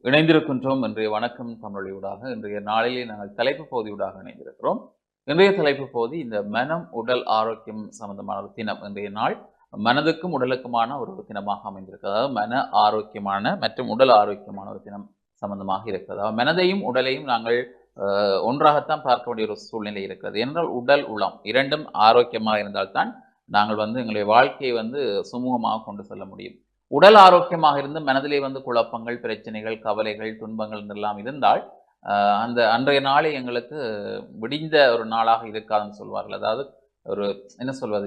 இணைந்திருக்கின்றோம். இன்றைய வணக்கம் தமிழொலியூடாக இன்றைய நாளிலே நாங்கள் தலைப்பு பகுதியூடாக இணைந்திருக்கிறோம். இன்றைய தலைப்பு பகுதி இந்த மனம் உடல் ஆரோக்கியம் சம்பந்தமான ஒரு தினம். இன்றைய நாள் மனதுக்கும் உடலுக்குமான ஒரு தினமாக அமைந்திருக்கு. அதாவது மன ஆரோக்கியமான மற்றும் உடல் ஆரோக்கியமான ஒரு தினம் சம்பந்தமாக இருக்கிறது. அதாவது மனதையும் உடலையும் நாங்கள் ஒன்றாகத்தான் பார்க்க வேண்டிய ஒரு சூழ்நிலை இருக்கிறது. என்றால் உடல் உளம் இரண்டும் ஆரோக்கியமாக இருந்தால்தான் நாங்கள் எங்களுடைய வாழ்க்கையை சுமூகமாக கொண்டு செல்ல முடியும். உடல் ஆரோக்கியமாக இருந்து மனதிலே குழப்பங்கள், பிரச்சனைகள், கவலைகள், துன்பங்கள் எல்லாம் இருந்தால் அந்த அன்றைய நாளை எங்களுக்கு விடிந்த ஒரு நாளாக இருக்காதுன்னு சொல்வார்கள். அதாவது ஒரு என்ன சொல்வது,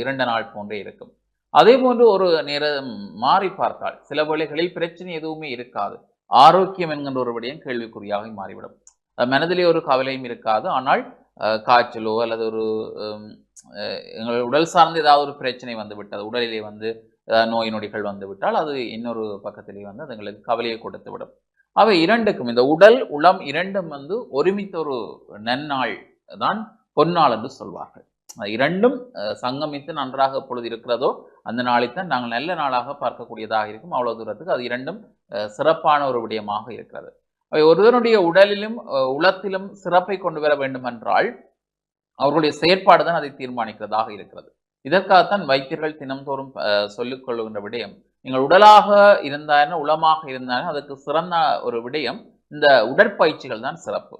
இருண்ட நாள் போன்றே இருக்கும். அதே போன்று ஒரு நேரம் மாறி பார்த்தால் சில வேளைகளில் பிரச்சனை எதுவுமே இருக்காது. ஆரோக்கியம் என்கின்ற ஒரு விடயம் கேள்விக்குறியாக மாறிவிடும். மனதிலே ஒரு கவலையும் இருக்காது. ஆனால் காய்ச்சலோ அல்லது ஒரு எங்கள் உடல் சார்ந்த ஏதாவது ஒரு பிரச்சனை விட்டது, உடலிலே நோய் நொடிகள் வந்துவிட்டால் அது இன்னொரு பக்கத்திலே அது எங்களுக்கு கவலையை கொடுத்து விடும். அவை இரண்டுக்கும் இந்த உடல் உளம் இரண்டும் ஒருமித்த ஒரு நன்னாள் தான் பொன்னாள் என்று சொல்வார்கள். இரண்டும் சங்கமித்து நன்றாக எப்பொழுது இருக்கிறதோ அந்த நாளைத்தான் நாங்கள் நல்ல நாளாக பார்க்கக்கூடியதாக இருக்கும். அவ்வளவு தூரத்துக்கு அது இரண்டும் சிறப்பான ஒரு விடயமாக இருக்கிறது. அவை ஒருவருடைய உடலிலும் உளத்திலும் சிறப்பை கொண்டு வர வேண்டும் என்றால் அவர்களுடைய செயற்பாடு தான் அதை தீர்மானிக்கிறதாக இருக்கிறது. இதற்காகத்தான் வைத்தியர்கள் தினம்தோறும் சொல்லிக் கொள்ளுகின்ற விடயம், நீங்கள் உடலாக இருந்தாலும் உளமாக இருந்தாலும் அதற்கு சிறந்த ஒரு விடயம் இந்த உடற்பயிற்சிகள் தான் சிறப்பு.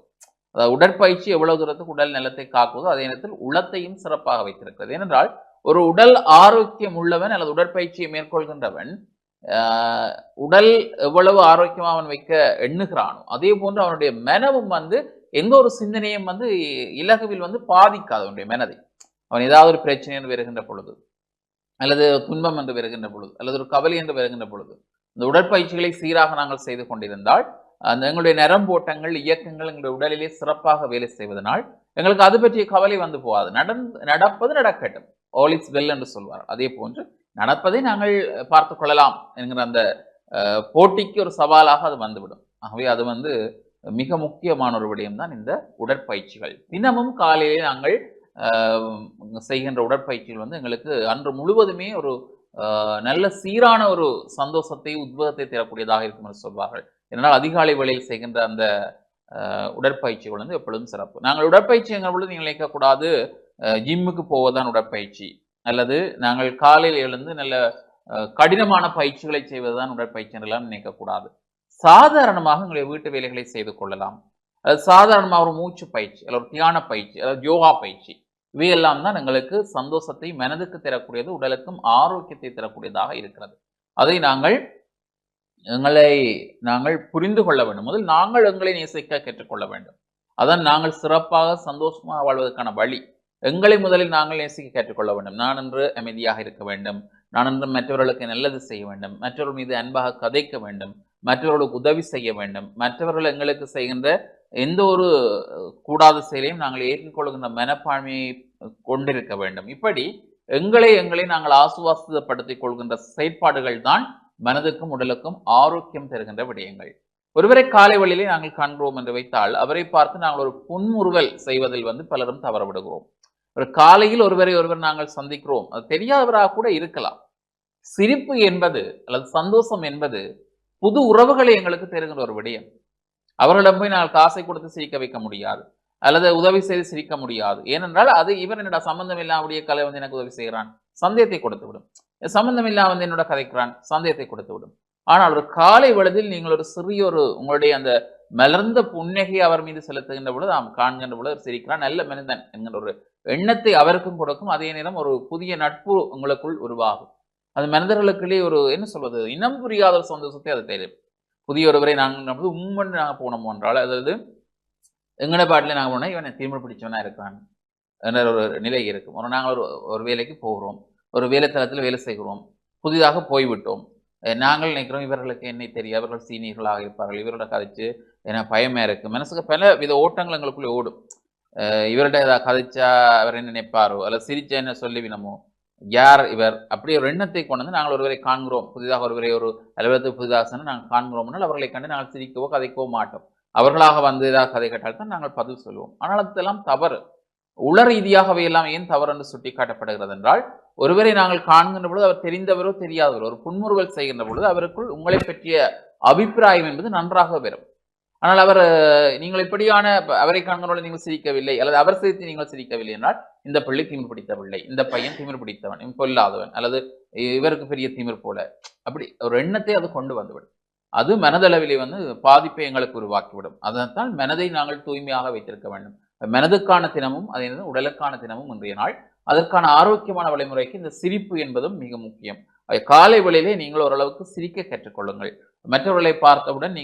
அதாவது உடற்பயிற்சி எவ்வளவு தூரத்துக்கு உடல் நலத்தை காக்குவதோ அதே நேரத்தில் உளத்தையும் சிறப்பாக வைத்திருக்கிறது. ஏனென்றால் ஒரு உடல் ஆரோக்கியம் உள்ளவன் அல்லது உடற்பயிற்சியை மேற்கொள்கின்றவன் உடல் எவ்வளவு ஆரோக்கியமாக அவன் வைக்க எண்ணுகிறானோ அதே போன்று அவனுடைய மனமும் எந்த ஒரு சிந்தனையும் இலகுவில் பாதிக்காது அவனுடைய மனதை. அவன் ஏதாவது ஒரு பிரச்சனை என்று வருகின்ற பொழுது அல்லது துன்பம் என்று வருகின்ற பொழுது அல்லது ஒரு கவலை என்று வருகின்ற பொழுது இந்த உடற்பயிற்சிகளை சீராக நாங்கள் செய்து கொண்டிருந்தால் எங்களுடைய நரம்போட்டங்கள் இயக்கங்கள் எங்களுடைய உடலிலே சிறப்பாக வேலை செய்வதனால் எங்களுக்கு அது பற்றிய கவலை போகாது. நடப்பது நடக்கட்டும், ஆல் இஸ் வெல் என்று சொல்வார். அதே போன்று நடப்பதை நாங்கள் பார்த்து கொள்ளலாம் என்கிற அந்த போட்டிக்கு ஒரு சவாலாக அது வந்துவிடும். ஆகவே அது மிக முக்கியமான ஒரு விடயம் தான் இந்த உடற்பயிற்சிகள். தினமும் காலையிலே நாங்கள் செய்கின்ற உடற்பயிற்சிகள் எங்களுக்கு அன்று முழுவதுமே ஒரு நல்ல சீரான ஒரு சந்தோஷத்தை உத்வேகத்தை தரக்கூடியதாக இருக்கும் என்று சொல்வார்கள். இதனால் அதிகாலை வேளையில் செய்கின்ற அந்த உடற்பயிற்சிகள் எப்பொழுதும் சிறப்பு. நாங்கள் உடற்பயிற்சி எங்கள் பொழுது நீங்கள் நினைக்கக்கூடாது ஜிம்முக்கு போவதுதான் உடற்பயிற்சி அல்லது நாங்கள் காலையில் எழுந்து நல்ல கடினமான பயிற்சிகளை செய்வதுதான் உடற்பயிற்சி என்றெல்லாம் நினைக்கக்கூடாது. சாதாரணமாக எங்களுடைய வீட்டு வேலைகளை செய்து கொள்ளலாம். அது சாதாரணமாக ஒரு மூச்சு பயிற்சி அல்லது ஒரு தியான பயிற்சி அதாவது யோகா பயிற்சி இவையெல்லாம் தான் எங்களுக்கு சந்தோஷத்தை மனதுக்கு தரக்கூடியது, உடலுக்கும் ஆரோக்கியத்தை தரக்கூடியதாக இருக்கிறது. அதை நாங்கள் புரிந்து கொள்ள வேண்டும். முதல் நாங்கள் எங்களை நேசிக்க கற்றுக்கொள்ள வேண்டும். அதான் நாங்கள் சிறப்பாக சந்தோஷமாக வாழ்வதற்கான வழி. எங்களை முதலில் நாங்கள் நேசிக்க கற்றுக்கொள்ள வேண்டும். நான் என்று அமைதியாக இருக்க வேண்டும், நான் என்று மற்றவர்களுக்கு நல்லது செய்ய வேண்டும், மற்றவர்கள் மீது அன்பாக கதைக்க வேண்டும், மற்றவர்களுக்கு உதவி செய்ய வேண்டும், மற்றவர்கள் எங்களுக்கு செய்கின்ற எந்த ஒரு கூடாத செயலையும் நாங்கள் ஏற்றுக்கொள்கின்ற மனப்பான்மையை கொண்டிருக்க வேண்டும். இப்படி எங்களை நாங்கள் ஆசுவாசப்படுத்திக் கொள்கின்ற செயற்பாடுகள் தான் மனதுக்கும் உடலுக்கும் ஆரோக்கியம் தருகின்ற விடயங்கள். ஒருவரை காலை வழியிலே நாங்கள் காண்கிறோம் என்று வைத்தால் அவரை பார்த்து நாங்கள் ஒரு புன்முறுவல் செய்வதில் பலரும் தவறவிடுகிறோம். ஒரு காலையில் ஒருவர் நாங்கள் சந்திக்கிறோம், அது தெரியாதவராக கூட இருக்கலாம். சிரிப்பு என்பது அல்லது சந்தோஷம் என்பது புது உறவுகளை எங்களுக்கு தருகின்ற ஒரு விடயம். அவர்களிடம் போய் நாங்கள் காசை கொடுத்து சிரிக்க வைக்க முடியாது அல்லது உதவி செய்து சிரிக்க முடியாது. ஏனென்றால் அது இவர் என்னோட சம்பந்தம் இல்லாமடைய கலை எனக்கு உதவி செய்கிறான், சந்தேகத்தை கொடுத்து விடும். சம்பந்தம் இல்லாம என்னோட கதைக்கிறான், சந்தேகத்தை கொடுத்து விடும். ஆனால் ஒரு காலை வலதில் நீங்கள் ஒரு சிறிய உங்களுடைய அந்த மலர்ந்த புன்னகை அவர் மீது செலுத்துகின்ற பொழுது நாம் காண்கின்ற பொழுது சிரிக்கிறான், நல்ல மனிதன் என்கின்ற ஒரு எண்ணத்தை அவருக்கும் கொடுக்கும். அதே நேரம் ஒரு புதிய நட்பு உங்களுக்குள் உருவாகும். அது மனிதர்களுக்குள்ளே ஒரு என்ன சொல்வது, இனம் புரியாத ஒரு சந்தோஷத்தை அது தெரியும். புதிய ஒருவரை நாங்கள் உண்மன்னு நாங்கள் போனோம் என்றால் அதாவது எங்கட பாட்டிலே நாங்கள் போனால் இவனை திரும்ப பிடிச்சவனா இருக்கான் என்ற ஒரு நிலை இருக்கும். நாங்கள் ஒரு வேலைக்கு போகிறோம், ஒரு வேலைத்தளத்தில் வேலை செய்கிறோம், புதிதாக போய்விட்டோம். நாங்கள் நினைக்கிறோம் இவர்களுக்கு என்னை தெரியும், அவர்கள் சீனியர்களாக இருப்பார்கள், இவரோட கதைச்சு என்ன பயமாக இருக்குது, மனசுக்கு பல வித ஓட்டங்கள் எங்களுக்குள்ளே ஓடும். இவர்கிட்ட ஏதாவது கதைச்சா அவர் என்ன நினைப்பாரோ அல்லது சிரிச்சா என்ன சொல்லிவினமோ, யார் இவர் அப்படி ஒரு எண்ணத்தை கொண்டு நாங்கள் ஒருவரை காண்கிறோம், புதிதாக ஒருவரை ஒரு அலுவலகத்துக்கு புதிதாக நாங்கள் காண்கிறோம்னால் அவர்களை கண்டு நாங்கள் சிரிக்கவோ கதைக்கவோ மாட்டோம். அவர்களாக ஏதாவது கதை கேட்டால் தான் நாங்கள் பதில் சொல்லுவோம். ஆனால் அதெல்லாம் தவறு. உள ரீதியாகவே எல்லாம் ஏன் தவறு என்று சுட்டி காட்டப்படுகிறது என்றால், ஒருவரை நாங்கள் காண்கின்ற பொழுது அவர் தெரிந்தவரோ தெரியாதவரோ ஒரு புன்முறுவல் செய்கின்ற பொழுது அவருக்குள் உங்களை பற்றிய அபிப்பிராயம் என்பது நன்றாக பெறும். ஆனால் அவர் நீங்கள் இப்படியான அவரை காண்கிறோடு நீங்கள் சிரிக்கவில்லை அல்லது அவர் சிரித்து நீங்கள் சிரிக்கவில்லை என்றால் இந்த பிள்ளை திமிர் பிடித்த பிள்ளை, இந்த பையன் திமிர் பிடித்தவன், இவன் பொல்லாதவன் அல்லது இவருக்கு பெரிய திமிர் போல, அப்படி ஒரு எண்ணத்தை அது கொண்டு வந்துவிடும். அது மனதளவிலே பாதிப்பை எங்களுக்கு உருவாக்கிவிடும். அதனால் மனதை நாங்கள் தூய்மையாக வைத்திருக்க வேண்டும். மனதுக்கான தினமும் அதே உடலுக்கான தினமும் இன்றைய நாள். அதற்கான ஆரோக்கியமான வழிமுறைக்கு இந்த சிரிப்பு என்பதும் மிக முக்கியம். காலை வேளையிலே நீங்கள் ஓரளவுக்கு சிரிக்க கற்றுக்கொள்ளுங்கள். மற்றவர்களை பார்த்தவுடன்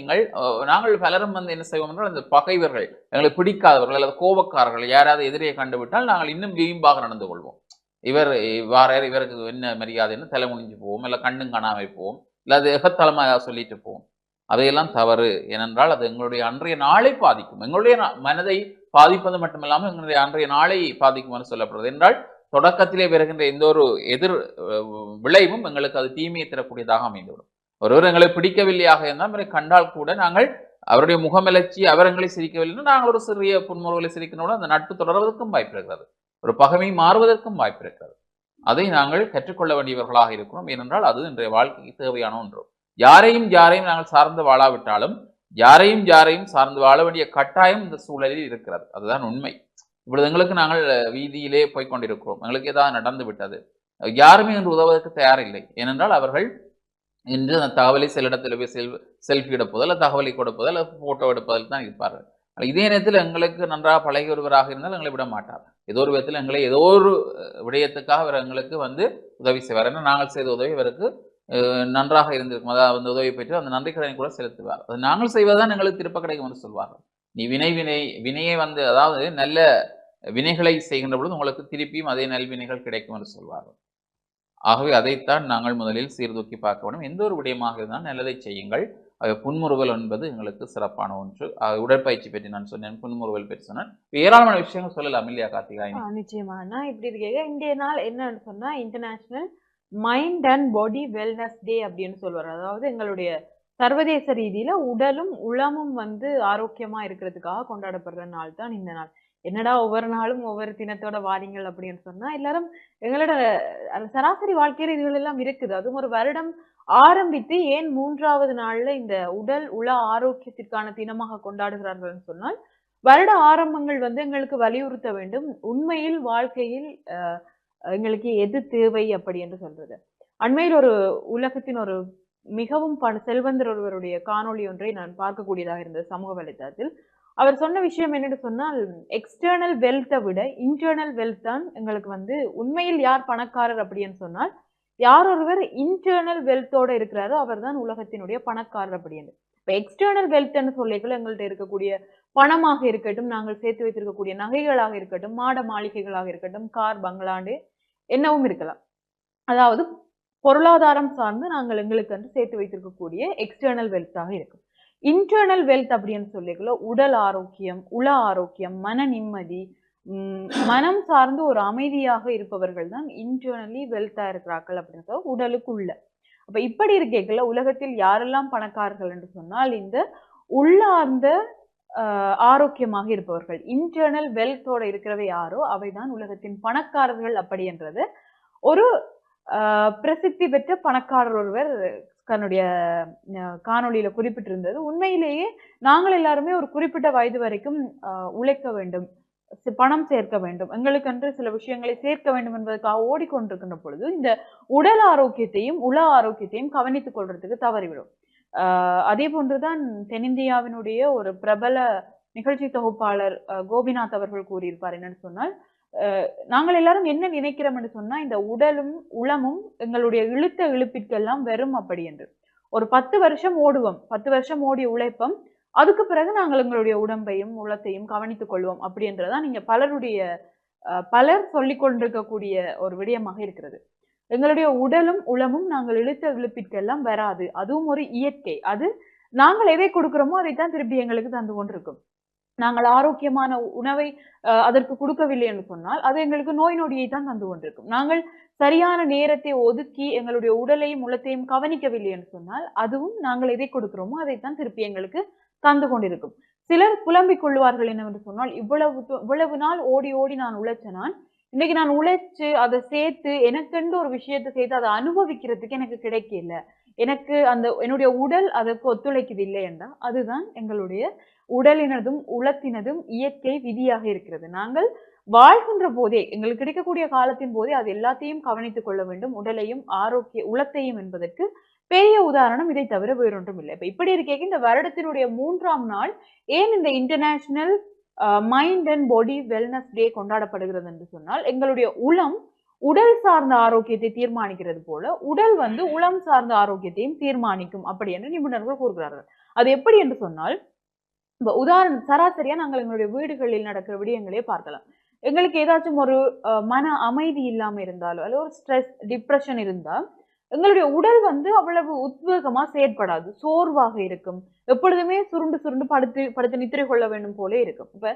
நாங்கள் பலரும் என்ன செய்வோம் என்றால், அந்த பகைவர்கள், எங்களை பிடிக்காதவர்கள் அல்லது கோபக்காரர்கள் யாராவது எதிரே கண்டுவிட்டால் நாங்கள் இன்னும் வீம்பாக நடந்து கொள்வோம். இவர் வாரார், இவருக்கு என்ன மரியாதைன்னு தலை முடிஞ்சு போவோம், இல்லை கண்ணும் காணாமல் போவோம், இல்லை அது எகத்தலமாக சொல்லிட்டு போவோம். அதையெல்லாம் தவறு. ஏனென்றால் அது எங்களுடைய அன்றைய நாளை பாதிக்கும். எங்களுடைய மனதை பாதிப்பது மட்டுமில்லாமல் எங்களுடைய அன்றைய நாளை பாதிக்கும் என்று சொல்லப்படுறது. என்றால் தொடக்கத்திலே வருகின்ற எந்த ஒரு எதிர் விளைவும் எங்களுக்கு அது தீமையை தரக்கூடியதாக அமைந்துவிடும். ஒருவர் எங்களை பிடிக்கவில்லையாக இருந்தால் அவரை கண்டால் கூட நாங்கள் அவருடைய முகமலர்ச்சி அவர் எங்களை சிரிக்கவில்லை, நாங்கள் ஒரு சிறிய புன்முறுவலை சிரிக்கிறோம், அந்த நட்பு தொடர்வதற்கும் வாய்ப்பு இருக்கிறது, ஒரு பகைமை மாறுவதற்கும் வாய்ப்பு இருக்கிறது. அதை நாங்கள் கற்றுக்கொள்ள வேண்டியவர்களாக இருக்கிறோம். ஏனென்றால் அது இன்றைய வாழ்க்கைக்கு தேவையான ஒன்று. யாரையும் நாங்கள் சார்ந்து வாழாவிட்டாலும் யாரையும் சார்ந்து வாழ வேண்டிய கட்டாயம் இந்த சூழலில் இருக்கிறது. அதுதான் உண்மை. இப்பொழுது எங்களுக்கு நாங்கள் வீதியிலே போய்கொண்டிருக்கிறோம், எங்களுக்கு ஏதாவது நடந்து விட்டது, யாருமே இன்று உதவுவதற்கு தயாரில்லை. ஏனென்றால் அவர்கள் இன்று அந்த தகவலை செல்லிடத்தில் போய் செல்ஃபி எடுப்பதோ அல்ல தகவலை கொடுப்பதோ அல்ல போட்டோ எடுப்பதில் தான் இருப்பார்கள். இதே நேரத்தில் எங்களுக்கு நன்றாக பழகி ஒருவராக இருந்தால் எங்களை விட மாட்டார். ஏதோ ஒரு விதத்தில் எங்களை ஏதோ ஒரு விடயத்துக்காக அவர் எங்களுக்கு உதவி செய்வார். ஏன்னா நாங்கள் செய்த உதவி இவருக்கு நன்றாக இருந்திருக்கும், அதாவது உதவி பெற்று அந்த நன்றி கடனை கூட செலுத்துவார். அது நாங்கள் செய்வதுதான் எங்களுக்கு திருப்ப கிடைக்கும் என்று சொல்வார்கள். நீ வினையை அதாவது நல்ல வினைகளை செய்கின்ற பொழுது உங்களுக்கு திருப்பியும் அதே நல்வினைகள் கிடைக்கும் என்று சொல்வார்கள். ஆகவே அதைத்தான் நாங்கள் முதலில் சீர்தூக்கி பார்க்க வேண்டும். எந்த ஒரு விடயமாக இருந்தாலும் நல்லதை செய்யுங்கள். புன்முறுவல் என்பது எங்களுக்கு சிறப்பான ஒன்று. உடற்பயிற்சி பற்றி நான் சொன்னேன், புன்முறுவல் பற்றி சொன்னேன், ஏராளமான விஷயங்கள் சொல்லலாம் இல்லையா கார்த்திகாயினி? நிச்சயமா. நான் இப்படி இருக்கேன். இன்றைய நாள் என்னன்னு சொன்னா international mind and body wellness day அப்படின்னு சொல்லுவார். அதாவது எங்களுடைய சர்வதேச ரீதியில உடலும் உளமும் ஆரோக்கியமா இருக்கிறதுக்காக கொண்டாடப்படுற நாள் தான் இந்த நாள். என்னடா ஒவ்வொரு நாளும் ஒவ்வொரு தினத்தோட வாரீங்கள் அப்படின்னு சொன்னா எல்லாரும் எங்களோட சராசரி வாழ்க்கையில இதுகள் எல்லாம் இருக்குது. அதுவும் ஒரு வருடம் ஆரம்பித்து ஏன் 3வது நாள்ல இந்த உடல் உள ஆரோக்கியத்திற்கான தினமாக கொண்டாடுகிறார்கள் சொன்னால், வருட ஆரம்பங்கள் எங்களுக்கு வலியுறுத்த வேண்டும் உண்மையில் வாழ்க்கையில் எங்களுக்கு எது தேவை அப்படி என்று சொல்றது. அண்மையில் ஒரு உலகத்தின் ஒரு மிகவும் செல்வந்தர் ஒருவருடைய காணொளி ஒன்றை நான் பார்க்கக்கூடியதாக இருந்தது சமூக வலைதளத்தில். அவர் சொன்ன விஷயம் என்னன்னு சொன்னால், எக்ஸ்டர்னல் வெல்த்தை விட இன்டர்னல் வெல்த் தான் எங்களுக்கு உண்மையில் யார் பணக்காரர் அப்படின்னு சொன்னால், யார் ஒருவர் இன்டர்னல் வெல்த்தோட இருக்கிறாரோ அவர் தான் உலகத்தினுடைய பணக்காரர் அப்படின்னு. இப்ப எக்ஸ்டர்னல் வெல்த்ன்னு சொல்லிக்கல எங்கள்கிட்ட இருக்கக்கூடிய பணமாக இருக்கட்டும், நாங்கள் சேர்த்து வைத்திருக்கக்கூடிய நகைகளாக இருக்கட்டும், மாட மாளிகைகளாக இருக்கட்டும், கார் பங்களாண்டு என்னவும் இருக்கலாம். அதாவது பொருளாதாரம் சார்ந்து நாங்கள் எங்களுக்கு சேர்த்து வைத்திருக்கக்கூடிய எக்ஸ்டர்னல் வெல்த்தாக இருக்கும். இன்டர்னல் வெல்த் அப்படின்னு சொல்லிக்கல உடல் ஆரோக்கியம், உள ஆரோக்கியம், மன நிம்மதி, மனம் சார்ந்து ஒரு அமைதியாக இருப்பவர்கள் தான் இன்டர்னலி வெல்த்தா இருக்கிறார்கள் அப்படின்னு உடலுக்குள்ள. அப்ப இப்படி இருக்கேக்கல உலகத்தில் யாரெல்லாம் பணக்காரர்கள் என்று சொன்னால், இந்த உள்ளார்ந்த ஆரோக்கியமாக இருப்பவர்கள், இன்டர்னல் வெல்த்தோட இருக்கிறவை யாரோ அவைதான் உலகத்தின் பணக்காரர்கள் அப்படி என்றது ஒரு பிரசித்தி பெற்ற பணக்காரர் ஒருவர் தன்னுடைய காணொலியில குறிப்பிட்டிருந்தது. உண்மையிலேயே நாங்கள் எல்லாருமே ஒரு குறிப்பிட்ட வயது வரைக்கும் உழைக்க வேண்டும், பணம் சேர்க்க வேண்டும், எங்களுக்கென்று சில விஷயங்களை சேர்க்க வேண்டும் என்பதற்காக ஓடிக்கொண்டிருக்கின்ற பொழுது இந்த உடல் ஆரோக்கியத்தையும் உள ஆரோக்கியத்தையும் கவனித்துக் கொள்றதுக்கு தவறிவிடும். அதே போன்றுதான் தென்னிந்தியாவினுடைய ஒரு பிரபல நிகழ்ச்சி தொகுப்பாளர் கோபிநாத் அவர்கள் கூறியிருப்பார். என்னன்னு சொன்னால், நாங்கள் எல்லாரும் என்ன நினைக்கிறோம் என்று சொன்னா, இந்த உடலும் உளமும் எங்களுடைய இழுத்த இழுப்பிற்கெல்லாம் வெறும் அப்படி என்று ஒரு 10 வருஷம் ஓடுவோம், 10 வருஷம் ஓடி உழைப்போம், அதுக்கு பிறகு நாங்கள் எங்களுடைய உடம்பையும் உளத்தையும் கவனித்துக் கொள்வோம் அப்படி என்றுதான் நீங்க பலர் சொல்லிக் கொண்டிருக்கக்கூடிய ஒரு விடயமாக இருக்கிறது. எங்களுடைய உடலும் உளமும் நாங்கள் இழுத்த இழுப்பிற்கெல்லாம் வராது, அதுவும் ஒரு இயற்கை. அது நாங்கள் எதை கொடுக்கிறோமோ அதைத்தான் திருப்பி எங்களுக்கு தந்து கொண்டிருக்கும். நாங்கள் ஆரோக்கியமான உணவை அதற்கு கொடுக்கவில்லை என்று சொன்னால் அது எங்களுக்கு நோய் நொடியை தான் தந்து கொண்டிருக்கும். நாங்கள் சரியான நேரத்தை ஒதுக்கி எங்களுடைய உடலையும் உளத்தையும் கவனிக்கவில்லை என்று சொன்னால் அதுவும் நாங்கள் எதை கொடுக்கிறோமோ அதைத்தான் திருப்பி எங்களுக்கு தந்து கொண்டிருக்கும். சிலர் புலம்பிக் கொள்வார்கள் என்னவென்று சொன்னால், இவ்வளவு நாள் ஓடி ஓடி நான் உழைச்ச இன்னைக்கு நான் உழைச்சு அதை சேர்த்து எனக்கென்று ஒரு விஷயத்தை சேர்த்து அதை அனுபவிக்கிறதுக்கு எனக்கு கிடைக்கல, எனக்கு அந்த என்னுடைய உடல் அதற்கு ஒத்துழைக்குது இல்லை என்றால் அதுதான் எங்களுடைய உடலினதும் உளத்தினதும் இயற்கை விதியாக இருக்கிறது. நாங்கள் வாழ்கின்ற போதே எங்களுக்கு கிடைக்கக்கூடிய காலத்தின் போதே அது எல்லாத்தையும் கவனித்துக் கொள்ள வேண்டும், உடலையும் உளத்தையும் என்பதற்கு பெரிய உதாரணம் இதை தவிர வேறொன்றும் இல்லை. இப்ப இப்படி இருக்கே இந்த வருடத்தினுடைய 3ஆம் நாள் ஏன் இந்த international mind and body wellness day கொண்டாடப்படுகிறது என்று சொன்னால், எங்களுடைய உளம் உடல் சார்ந்த ஆரோக்கியத்தை தீர்மானிக்கிறது போல உடல் உளம் சார்ந்த ஆரோக்கியத்தையும் தீர்மானிக்கும் அப்படி என்று நிபுணர்கள் கூறுகிறார்கள். அது எப்படி என்று சொன்னால், உதாரணம் சராசரியா நாங்கள் எங்களுடைய வீடுகளில் நடக்கிற விடயங்களே பார்க்கலாம். எங்களுக்கு ஏதாச்சும் ஒரு மன அமைதி இல்லாம இருந்தாலோ அல்ல ஒரு ஸ்ட்ரெஸ் டிப்ரெஷன் இருந்தா எங்களுடைய உடல் அவ்வளவு உத்வேகமா செயற்படாது, சோர்வாக இருக்கும், எப்பொழுதுமே சுருண்டு சுருண்டு படுத்து நித்திரை கொள்ள வேண்டும் போல இருக்கும். இப்ப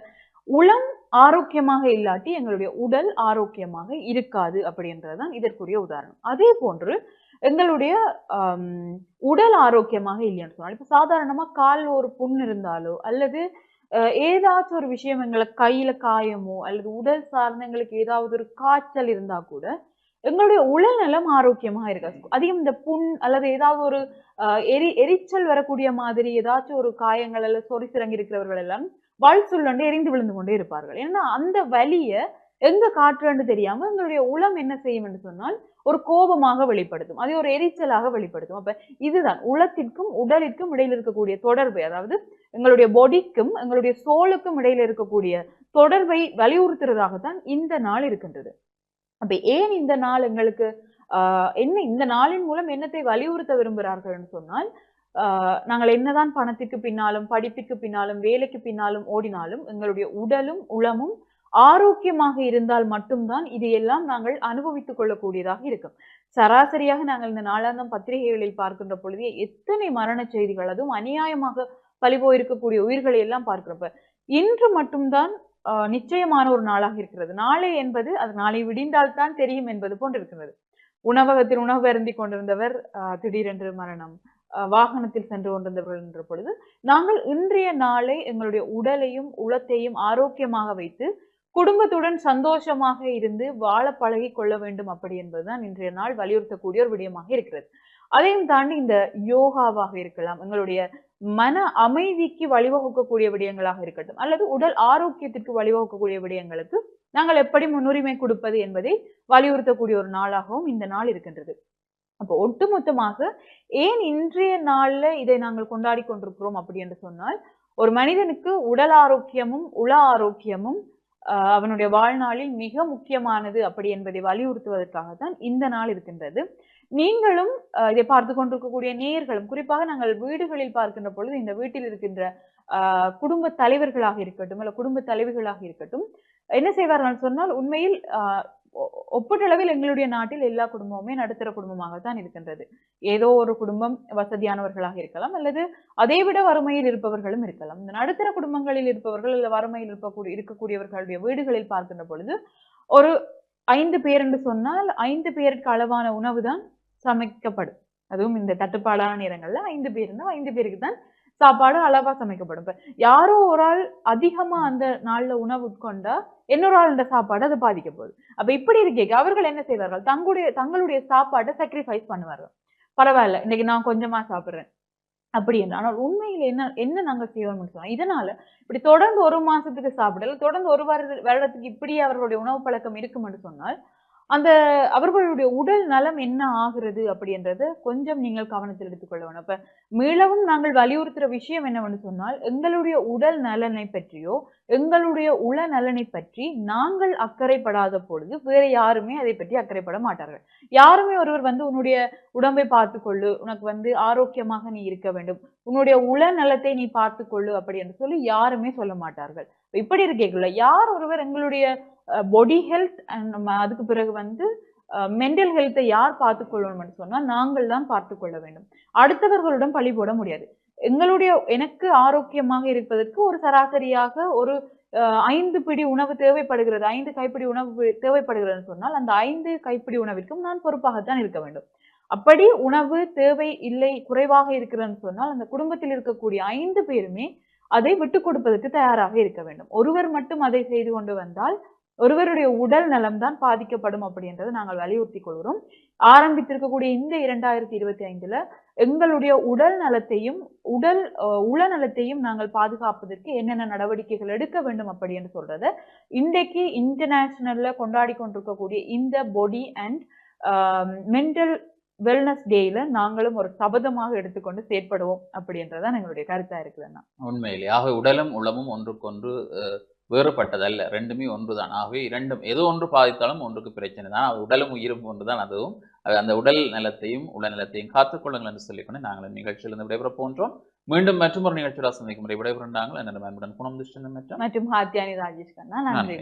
உளம் ஆரோக்கியமாக இல்லாட்டி எங்களுடைய உடல் ஆரோக்கியமாக இருக்காது அப்படின்றதுதான் இதற்குரிய உதாரணம். அதே போன்று எங்களுடைய உடல் ஆரோக்கியமாக இல்லைன்னு சொன்னால், இப்ப சாதாரணமா கால் ஒரு புண் இருந்தாலோ அல்லது ஏதாச்சும் ஒரு விஷயம் எங்களுக்கு கையில காயமோ அல்லது உடல் சார்ந்த எங்களுக்கு ஏதாவது ஒரு காய்ச்சல் இருந்தா கூட எங்களுடைய உடல் நலம் ஆரோக்கியமா இருக்காது. அதிகம் இந்த புண் அல்லது ஏதாவது ஒரு எரிச்சல் வரக்கூடிய மாதிரி ஏதாச்சும் ஒரு காயங்கள் அல்ல சொறி சிறங்கி இருக்கிறவர்கள் எல்லாம் சுள்ளண்டு எரிந்து விழுந்து கொண்டே இருப்பார்கள். ஏன்னா அந்த வலிய எங்க காற்றுன்னு தெரியாம எங்களுடைய உளம் என்ன செய்யும் என்று சொன்னால் ஒரு கோபமாக வெளிப்படுத்தும், அதை ஒரு எரிச்சலாக வெளிப்படுத்தும். அப்ப இதுதான் உளத்திற்கும் உடலிற்கும் இடையில் இருக்கக்கூடிய தொடர்பு, அதாவது எங்களுடைய பாடிக்கும் எங்களுடைய சோலுக்கும் இடையில இருக்கக்கூடிய தொடர்பை வலியுறுத்துறதாகத்தான் இந்த நாள் இருக்கின்றது. அப்ப ஏன் இந்த நாள் எங்களுக்கு என்ன இந்த நாளின் மூலம் என்னத்தை வலியுறுத்த விரும்புகிறார்கள் சொன்னால், நாங்கள் என்னதான் பணத்துக்கு பின்னாலும் படிப்புக்கு பின்னாலும் வேலைக்கு பின்னாலும் ஓடினாலும் எங்களுடைய உடலும் உளமும் ஆரோக்கியமாக இருந்தால் மட்டும்தான் இதையெல்லாம் நாங்கள் அனுபவித்துக் கொள்ளக்கூடியதாக இருக்கும். சராசரியாக நாங்கள் இந்த நாளாந்தம் பத்திரிகைகளில் பார்க்கின்ற பொழுது எத்தனை மரண செய்திகள், அதுவும் அநியாயமாக பழிபோயிருக்கக்கூடிய உயிர்களை எல்லாம் பார்க்கிறப்ப இன்று மட்டும்தான் நிச்சயமான ஒரு நாளாக இருக்கிறது. நாளை என்பது அது நாளை விடிந்தால்தான் தெரியும் என்பது போன்று இருக்கிறது. உணவகத்தில் உணவு அருந்தி கொண்டிருந்தவர் திடீரென்று மரணம், வாகனத்தில் சென்று கொண்டிருந்தவர்கள் என்ற பொழுது நாங்கள் இன்றைய நாளை எங்களுடைய உடலையும் உளத்தையும் ஆரோக்கியமாக வைத்து குடும்பத்துடன் சந்தோஷமாக இருந்து வாழ பழகி கொள்ள வேண்டும் அப்படி என்பதுதான் இன்றைய நாள் வலியுறுத்தக்கூடிய ஒரு விடயமாக இருக்கிறது. அதையும் தாண்டி இந்த யோகாவாக இருக்கலாம், எங்களுடைய மன அமைதிக்கு வழிவகுக்கக்கூடிய விடயங்களாக இருக்கட்டும் அல்லது உடல் ஆரோக்கியத்திற்கு வழிவகுக்கக்கூடிய விடயங்களுக்கு நாங்கள் எப்படி முன்னுரிமை கொடுப்பது என்பதை வலியுறுத்தக்கூடிய ஒரு நாளாகவும் இந்த நாள் இருக்கின்றது. அப்போ ஒட்டுமொத்தமாக ஏன் இன்றைய நாள்ல இதை நாங்கள் கொண்டாடி கொண்டிருக்கிறோம் அப்படி என்று சொன்னால், ஒரு மனிதனுக்கு உடல் ஆரோக்கியமும் உள ஆரோக்கியமும் அவனுடைய வாழ்நாளில் மிக முக்கியமானது அப்படி என்பதை வலியுறுத்துவதற்காகத்தான் இந்த நாள் இருக்கின்றது. நீங்களும் இதை பார்த்து கொண்டிருக்கக்கூடிய நேயர்களும், குறிப்பாக நாங்கள் வீடுகளில் பார்க்கின்ற பொழுது இந்த வீட்டில் இருக்கின்ற குடும்ப தலைவர்களாக இருக்கட்டும் அல்ல குடும்ப தலைவிகளாக இருக்கட்டும் என்ன செய்வார்கள் சொன்னால், உண்மையில் ஒப்பீட்டளவில் எங்களுடைய நாட்டில் எல்லா குடும்பமுமே நடுத்தர குடும்பமாகத்தான் இருக்கின்றது. ஏதோ ஒரு குடும்பம் வசதியானவர்களாக இருக்கலாம் அல்லது அதைவிட வறுமையில் இருப்பவர்களும் இருக்கலாம். இந்த நடுத்தர குடும்பங்களில் இருப்பவர்கள் அல்ல வறுமையில் இருக்கக்கூடியவர்களுடைய வீடுகளில் பார்க்கின்ற பொழுது ஒரு 5 பேர் என்று சொன்னால் 5 பேருக்கு அளவான உணவு தான் சமைக்கப்படும். அதுவும் இந்த தட்டுப்பாடான நேரங்கள்ல 5 பேர் இருந்தால் 5 பேருக்கு தான் சாப்பாடு அளவா சமைக்கப்படும். இப்ப யாரோ ஒரு ஆள் அதிகமா அந்த நாள்ல உணவு உட்கொண்டா இன்னொரு ஆள் இந்த சாப்பாடு அது பாதிக்க போகுது. அப்ப இப்படி இருக்கே அவர்கள் என்ன செய்வார்கள், தங்களுடைய சாப்பாட்டை சாக்ரிஃபைஸ் பண்ணுவார்கள். பரவாயில்ல இன்னைக்கு நான் கொஞ்சமா சாப்பிடுறேன் அப்படி என்ன. ஆனால் உண்மையில என்ன நாங்க செய்வோம்னு சொன்னா, இதனால இப்படி தொடர்ந்து 1 மாசத்துக்கு சாப்பிடல, தொடர்ந்து 1 வருடத்துக்கு இப்படியே அவர்களுடைய உணவு பழக்கம் இருக்கும் என்று சொன்னால் அந்த அவர்களுடைய உடல் நலம் என்ன ஆகிறது அப்படின்றத கொஞ்சம் நீங்கள் கவனத்தில் எடுத்துக்கொள்ள வேணும். அப்ப மீளவும் நாங்கள் வலியுறுத்துற விஷயம் என்னவென்று சொன்னால், எங்களுடைய உடல் நலனை பற்றியோ எங்களுடைய உள நலனை பற்றி நாங்கள் அக்கறைப்படாத பொழுது வேற யாருமே அதை பற்றி அக்கறைப்பட மாட்டார்கள். யாருமே ஒருவர் உன்னுடைய உடம்பை பார்த்துக்கொள்ளு, உனக்கு ஆரோக்கியமாக நீ இருக்க வேண்டும், உன்னுடைய உள நலத்தை நீ பார்த்துக்கொள்ளு அப்படி என்று சொல்லி யாருமே சொல்ல மாட்டார்கள். இப்படி இருக்கேக்குள்ள யார் ஒருவர் எங்களுடைய பாடி ஹெல்த் அண்ட் அதுக்கு பிறகு மென்டல் ஹெல்த்தை யார் பார்த்துக்கொள்ளணும் சொன்னா நாங்கள் தான் பார்த்துக்கொள்ள வேண்டும். அடுத்தவர்களுடன் பழி போட முடியாது. எனக்கு ஆரோக்கியமாக இருப்பதற்கு ஒரு சராசரியாக ஒரு 5 பிடி உணவு தேவைப்படுகிறது, 5 கைப்பிடி உணவு தேவைப்படுகிறதுன்னு சொன்னால் அந்த 5 கைப்பிடி உணவிற்கும் நான் பொறுப்பாகத்தான் இருக்க வேண்டும். அப்படி உணவு தேவை இல்லை குறைவாக இருக்கிறதுன்னு சொன்னால் அந்த குடும்பத்தில் இருக்கக்கூடிய 5 பேருமே அதை விட்டு கொடுப்பதற்கு தயாராக இருக்க வேண்டும். ஒருவர் மட்டும் அதை செய்து கொண்டு வந்தால் ஒருவருடைய உடல் நலம் தான் பாதிக்கப்படும் அப்படின்றதை நாங்கள் வலியுறுத்தி கொள்கிறோம். ஆரம்பித்திருக்கக்கூடிய இந்த 2025ல எங்களுடைய உடல் நலத்தையும் உளநலத்தையும் நாங்கள் பாதுகாப்பதற்கு என்னென்ன நடவடிக்கைகள் எடுக்க வேண்டும் அப்படின்னு சொல்றத இன்றைக்கு இன்டர்நேஷனல்ல கொண்டாடி கொண்டிருக்கக்கூடிய இந்த பாடி அண்ட் மென்டல் வெல்னஸ் டேல நாங்களும் ஒரு சபதமாக எடுத்துக்கொண்டு செயற்படுவோம் அப்படின்றதான் எங்களுடைய கருத்தா இருக்குதுன்னா. உண்மையிலே ஆக உடலும் உளமும் ஒன்றுக்கொன்று வேறுபட்டதல்ல, ரெண்டுமே ஒன்றுதான். ஆகவே இரண்டும் ஏதோ ஒன்று பாதித்தாலும் ஒன்றுக்கு பிரச்சனை தான். அது உடலும் உயிரும் ஒன்றுதான். அதுவும் அந்த உடல் நலத்தையும் உடல்நலத்தையும் காத்துக்கொள்ளுங்கள் என்று சொல்லிக்கொண்டு நாங்கள் நிகழ்ச்சியிலிருந்து விடைபெற போன்றோம். மீண்டும் மற்றும் ஒரு நிகழ்ச்சியோட சந்திக்கும் முறை விடைபெறுந்தாங்கள் என்னோட அன்புடன் குணம் துஷ்டன் மற்றும் ஹாத்தியானி ராஜேஷ் கண்ணா. நன்றி.